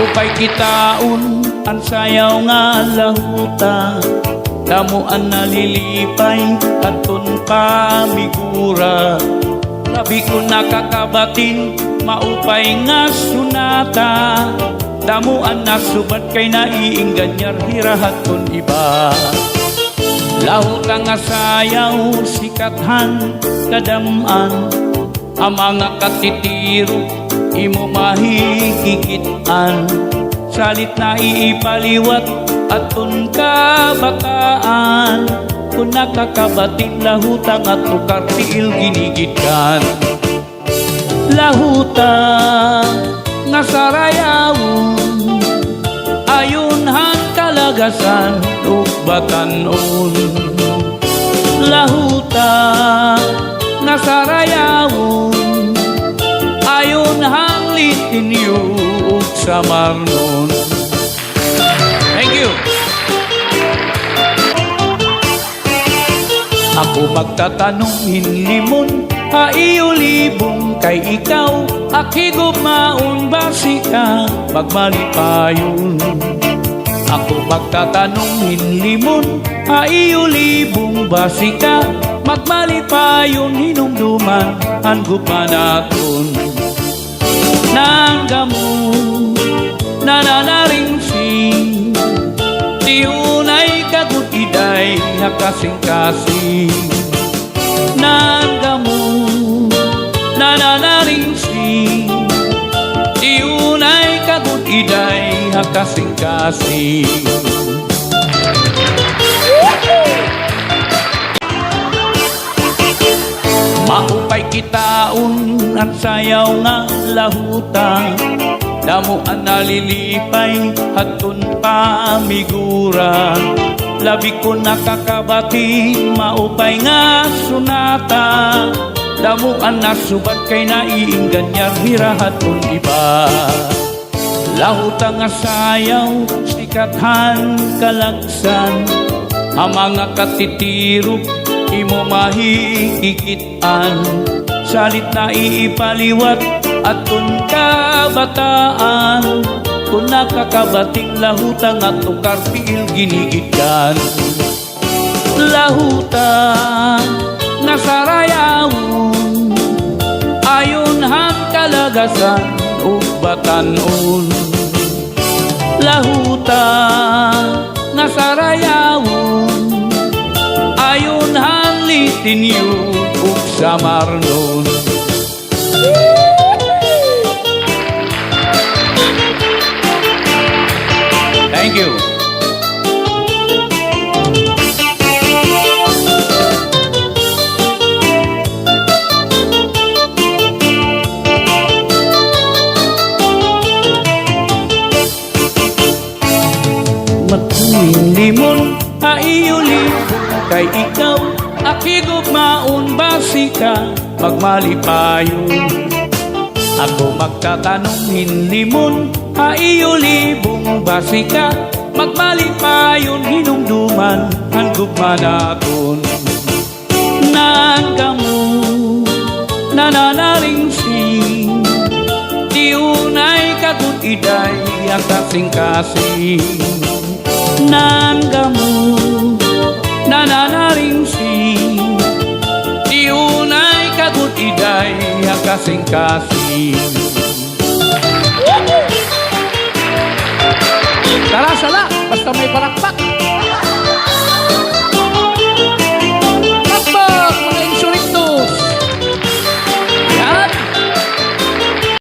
Maupay kitaon, ang sayaw nga lahuta, damuan nalilipay, atun pamigura. Labi ko nakakabatin, maupay nga sunata, damuan na subat kay naiingganyar, hirahaton iba. Lahuta nga sayaw, sikathan, kadaman, ang mga katitiro, imo mahigigitan. Salit na iipaliwat, atun kabataan, kung nakakabatin lahutang at tukar tiil ginigitkan. Lahuta nga sarayawon, ayon han kalagasan ug batan-on. Lahuta nga sarayawon, ayon hang litinyo ug samarnon. Thank you. Ako magtatanong hinlimon, iyo libong kay ikaw, akigugmaon basi ka, magmalipayon. Ako magtatanong hinlimon, iyo libong basi ka, magmalipayon, hinumduman ang gugmanaton. Nanggamo nananaring sing, tiunay kagutiday nakasing-kasing. Nanggamo nananaring sing, tiunay kagutiday nakasing-kasing. Maupay kitaon, ang sayaw nga lahuta, damuan nalilipay, hatun pamigura. Labi ko nakakabati, maupay nga sunata, damuan na subat kay naiingganyar, hirahaton iba. Lahuta nga sayaw, sikathan, kalagsan, ang mga katitiro, imo mahigigitan. Salit na iipaliwat, atun kabataan, kung nakakabating lahutang at tukar tiil ginigitkan. Lahuta na sarayawon, ayon hang kalagasan ug batan-on. Lahuta na sarayawon, ayon hang litinyo ug samarnon. Thank you. Matuwing limon, iyo libong kay ikaw, akigugmaon basi ka, magmalipayon. Ako magtatanong hinlimon, iyo libong basi ka, magmalipayon, hinumduman ang gugmanaton. Nanggamo nananaring sing, tiunay kagutiday ang kasing-kasing. Nanggamo nananaring sing, tiunay kagutiday ang kasing-kasing. Tara, sala! Basta may palakpak!